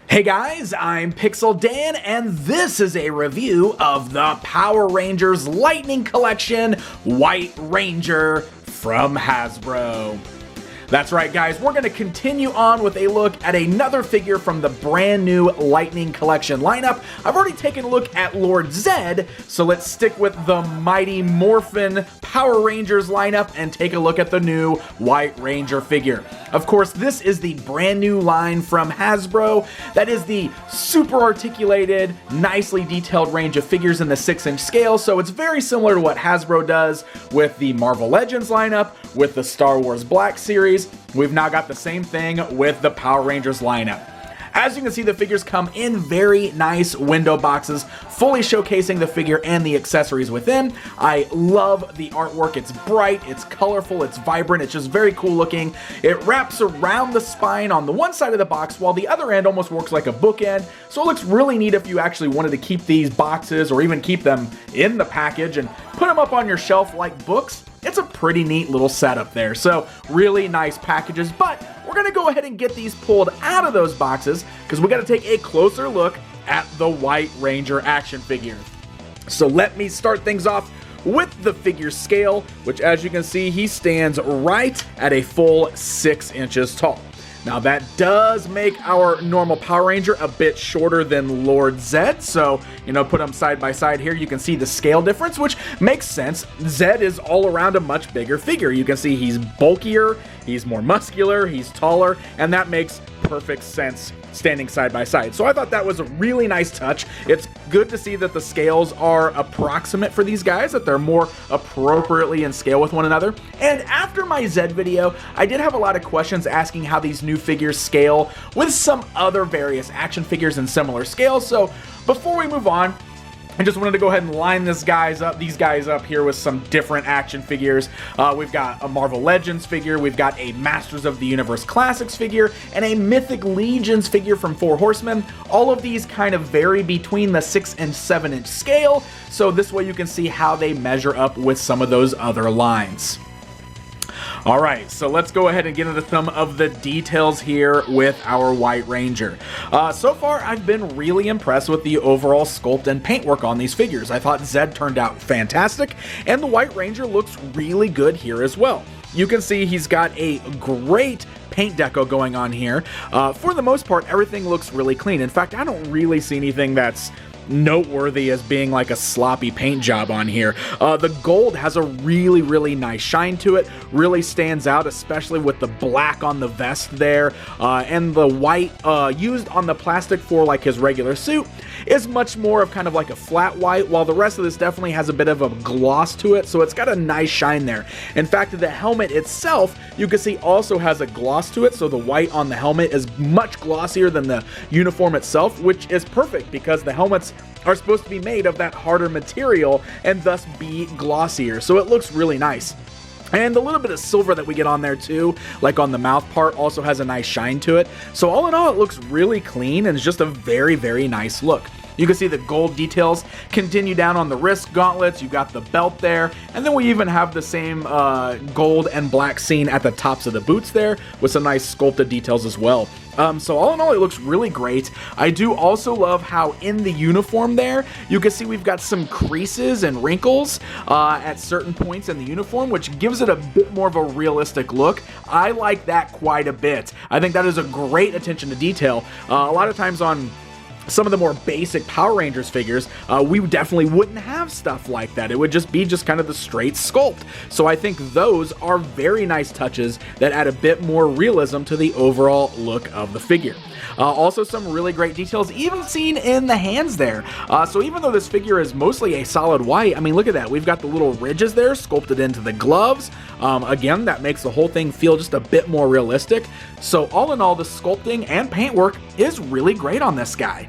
Hey guys, I'm Pixel Dan, and this is a review of the Power Rangers Lightning Collection White Ranger from Hasbro. That's right guys, we're going to continue on with a look at another figure from the brand new Lightning Collection lineup. I've already taken a look at Lord Zed, so let's stick with the Mighty Morphin Power Rangers lineup and take a look at the new White Ranger figure. Of course, this is the brand new line from Hasbro. That is the super articulated, nicely detailed range of figures in the 6-inch scale, so it's very similar to what Hasbro does with the Marvel Legends lineup, with the Star Wars Black series. We've now got the same thing with the Power Rangers lineup. As you can see, the figures come in very nice window boxes, fully showcasing the figure and the accessories within. I love the artwork. It's bright, it's colorful, it's vibrant, it's just very cool looking. It wraps around the spine on the one side of the box, while the other end almost works like a bookend. So it looks really neat if you actually wanted to keep these boxes or even keep them in the package and put them up on your shelf like books. It's a pretty neat little setup there. So really nice packages, but we're gonna go ahead and get these pulled out of those boxes because we gotta take a closer look at the White Ranger action figure. So let me start things off with the figure scale, which as you can see, he stands right at a full 6 inches tall. Now that does make our normal Power Ranger a bit shorter than Lord Zed, so, put them side by side here, you can see the scale difference, which makes sense. Zed is all around a much bigger figure. You can see he's bulkier, he's more muscular, he's taller, and that makes perfect sense standing side by side. So I thought that was a really nice touch. It's good to see that the scales are approximate for these guys, that they're more appropriately in scale with one another. And after my Zed video, I did have a lot of questions asking how these new figures scale with some other various action figures in similar scales. So before we move on, I just wanted to go ahead and line these guys up here with some different action figures. We've got a Marvel Legends figure, we've got a Masters of the Universe Classics figure, and a Mythic Legions figure from Four Horsemen. All of these kind of vary between the 6 and 7 inch scale, so this way you can see how they measure up with some of those other lines. Alright, so let's go ahead and get into some of the details here with our White Ranger. So far, I've been really impressed with the overall sculpt and paintwork on these figures. I thought Zed turned out fantastic, and the White Ranger looks really good here as well. You can see he's got a great paint deco going on here. For the most part, everything looks really clean. In fact, I don't really see anything that's noteworthy as being like a sloppy paint job on here. The gold has a really nice shine to it, really stands out, especially with the black on the vest there, and the white used on the plastic for like his regular suit is much more of kind of like a flat white, while the rest of this definitely has a bit of a gloss to it, so it's got a nice shine there. In fact, the helmet itself, you can see also has a gloss to it, so the white on the helmet is much glossier than the uniform itself, which is perfect because the helmets are supposed to be made of that harder material and thus be glossier, so it looks really nice. And the little bit of silver that we get on there too, like on the mouth part, also has a nice shine to it. So all in all, it looks really clean and it's just a very nice look. You can see the gold details continue down on the wrist gauntlets, you've got the belt there, and then we even have the same gold and black scene at the tops of the boots there with some nice sculpted details as well. So all in all, it looks really great. I do also love how in the uniform there, you can see we've got some creases and wrinkles at certain points in the uniform, which gives it a bit more of a realistic look. I like that quite a bit. I think that is a great attention to detail. A lot of times on some of the more basic Power Rangers figures, we definitely wouldn't have stuff like that. It would just be kind of the straight sculpt. So I think those are very nice touches that add a bit more realism to the overall look of the figure. Also some really great details, even seen in the hands there. So even though this figure is mostly a solid white, I mean, look at that. We've got the little ridges there sculpted into the gloves. Again, that makes the whole thing feel just a bit more realistic. So all in all, the sculpting and paintwork is really great on this guy.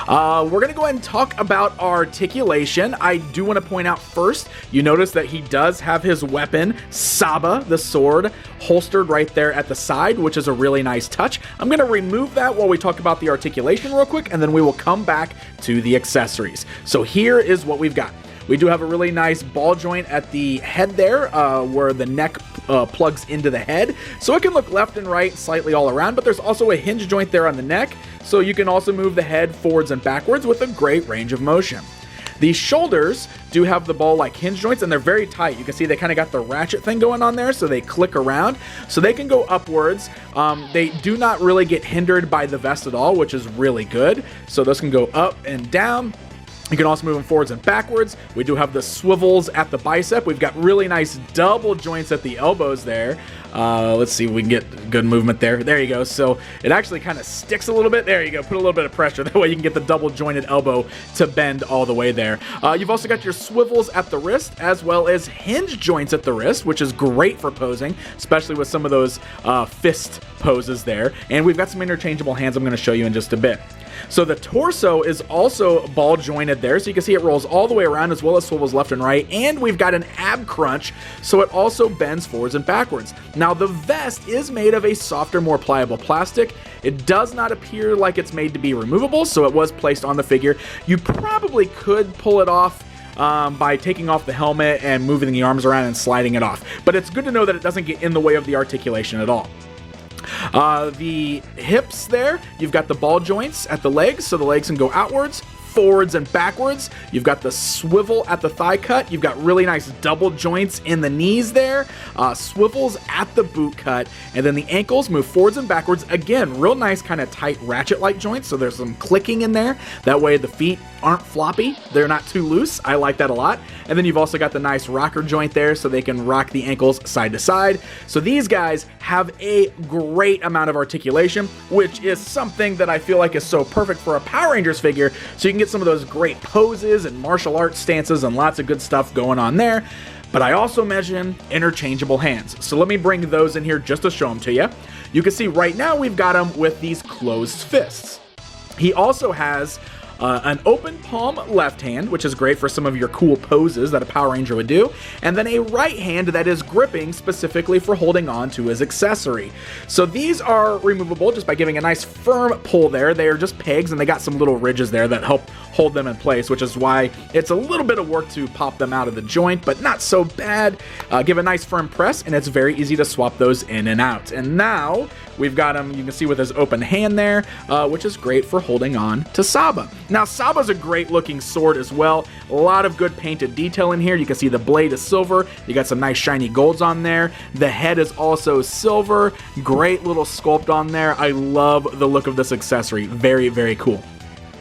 We're going to go ahead and talk about Articulation. I do want to point out first, you notice that he does have his weapon, Saba, the sword, holstered right there at the side, which is a really nice touch. I'm going to remove that while we talk about the Articulation real quick, and then we will come back to the accessories. So here is what we've got. We do have a really nice ball joint at the head there, where the neck plugs into the head. So it can look left and right, slightly all around, but there's also a hinge joint there on the neck. So you can also move the head forwards and backwards with a great range of motion. The shoulders do have the ball-like hinge joints, and they're very tight. You can see they kind of got the ratchet thing going on there, so they click around. So they can go upwards. They do not really get hindered by the vest at all, which is really good. So those can go up and down. You can also move them forwards and backwards. We do have the swivels at the bicep. We've got really nice double joints at the elbows there. Let's see if we can get good movement there. There you go. So it actually kind of sticks a little bit. There you go. Put a little bit of pressure. That way you can get the double jointed elbow to bend all the way there. You've also got your swivels at the wrist, as well as hinge joints at the wrist, which is great for posing, especially with some of those fist poses there. And we've got some interchangeable hands I'm going to show you in just a bit. So the torso is also ball jointed there, so you can see it rolls all the way around, as well as swivels left and right, and we've got an ab crunch, so it also bends forwards and backwards. Now the vest is made of a softer, more pliable plastic. It does not appear like it's made to be removable, so it was placed on the figure. You probably could pull it off by taking off the helmet and moving the arms around and sliding it off, but it's good to know that it doesn't get in the way of the articulation at all. The hips there, you've got the ball joints at the legs, so the legs can go outwards, forwards, and backwards. You've got the swivel at the thigh cut. You've got really nice double joints in the knees there, swivels at the boot cut, and then the ankles move forwards and backwards. Again, real nice kind of tight ratchet-like joints, so there's some clicking in there. That way the feet aren't floppy. They're not too loose. I like that a lot. And then you've also got the nice rocker joint there, so they can rock the ankles side to side. So these guys have a great amount of articulation, which is something that I feel like is so perfect for a Power Rangers figure, so you can get some of those great poses and martial arts stances and lots of good stuff going on there. But I also mentioned interchangeable hands. So let me bring those in here just to show them to you. You can see right now we've got him with these closed fists. He also has an open palm left hand, which is great for some of your cool poses that a Power Ranger would do, and then a right hand that is gripping specifically for holding on to his accessory. So these are removable just by giving a nice firm pull there. They are just pegs, and they got some little ridges there that help hold them in place, which is why it's a little bit of work to pop them out of the joint, but not so bad. Give a nice firm press, and it's very easy to swap those in and out. And now we've got him, you can see, with his open hand there, which is great for holding on to Saba. Now, Saba's a great looking sword as well. A lot of good painted detail in here. You can see the blade is silver. You got some nice shiny golds on there. The head is also silver. Great little sculpt on there. I love the look of this accessory. Very, very cool.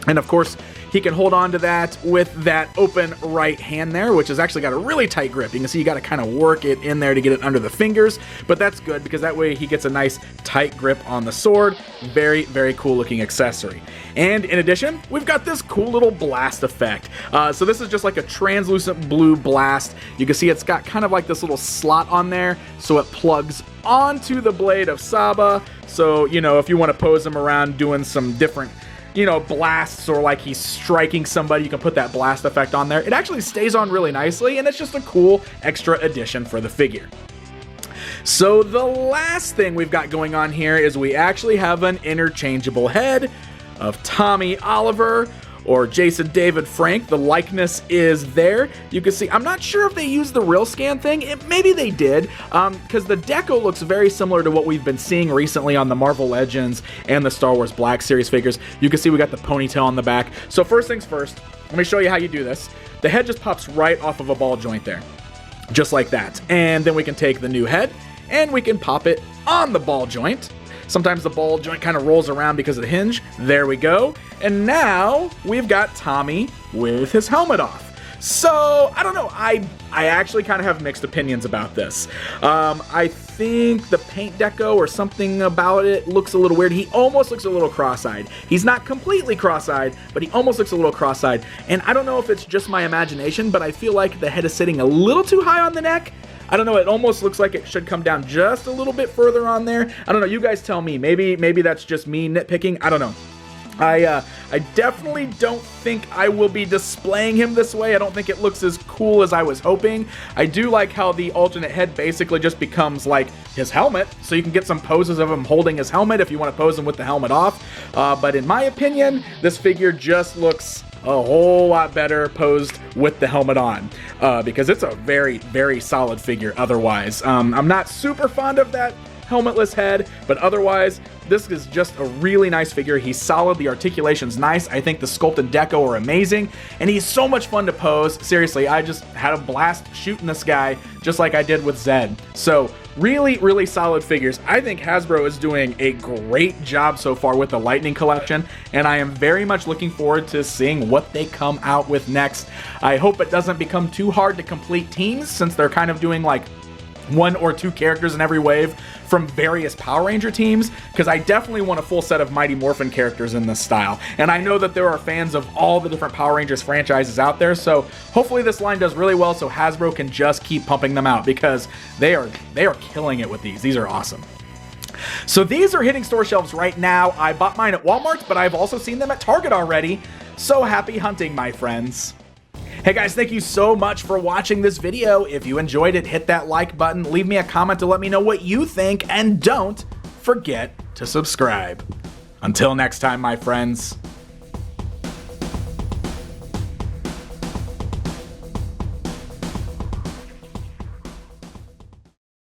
And of course, he can hold on to that with that open right hand there, which has actually got a really tight grip. You can see you got to kind of work it in there to get it under the fingers, but that's good because that way he gets a nice tight grip on the sword. Very, very cool looking accessory. And in addition, we've got this cool little blast effect. So this is just like a translucent blue blast. You can see it's got kind of like this little slot on there, so it plugs onto the blade of Saba. So, you know, if you want to pose him around doing some different, you know, blasts, or like he's striking somebody, you can put that blast effect on there. It actually stays on really nicely, and it's just a cool extra addition for the figure. So the last thing we've got going on here is we actually have an interchangeable head of Tommy Oliver or Jason David Frank. The likeness is there. You can see, I'm not sure if they used the real scan thing. Maybe they did, because the deco looks very similar to what we've been seeing recently on the Marvel Legends and the Star Wars Black Series figures. You can see we got the ponytail on the back. So first things first, let me show you how you do this. The head just pops right off of a ball joint there, just like that. And then we can take the new head and we can pop it on the ball joint. Sometimes the ball joint kind of rolls around because of the hinge. There we go. And now we've got Tommy with his helmet off. So, I don't know. I actually kind of have mixed opinions about this. I think the paint deco or something about it looks a little weird. He almost looks a little cross-eyed. He's not completely cross-eyed, but he almost looks a little cross-eyed. And I don't know if it's just my imagination, but I feel like the head is sitting a little too high on the neck. I don't know, it almost looks like it should come down just a little bit further on there. I don't know, you guys tell me. Maybe that's just me nitpicking. I don't know. I definitely don't think I will be displaying him this way. I don't think it looks as cool as I was hoping. I do like how the alternate head basically just becomes like his helmet, so you can get some poses of him holding his helmet if you want to pose him with the helmet off. But in my opinion, this figure just looks a whole lot better posed with the helmet on, because it's a very, very solid figure otherwise. I'm not super fond of that helmetless head, but otherwise, this is just a really nice figure. He's solid, the articulation's nice, I think the sculpt and deco are amazing, and he's so much fun to pose. Seriously, I just had a blast shooting this guy, just like I did with Zed. So, really, really solid figures. I think Hasbro is doing a great job so far with the Lightning Collection, and I am very much looking forward to seeing what they come out with next. I hope it doesn't become too hard to complete teams, since they're kind of doing like 1 or 2 characters in every wave from various Power Ranger teams, because I definitely want a full set of Mighty Morphin characters in this style. And I know that there are fans of all the different Power Rangers franchises out there, so hopefully this line does really well so Hasbro can just keep pumping them out, because they are killing it with these. These are awesome. So these are hitting store shelves right now. I bought mine at Walmart, but I've also seen them at Target already. So happy hunting, my friends. Hey guys, thank you so much for watching this video. If you enjoyed it, hit that like button, leave me a comment to let me know what you think, and don't forget to subscribe. Until next time, my friends.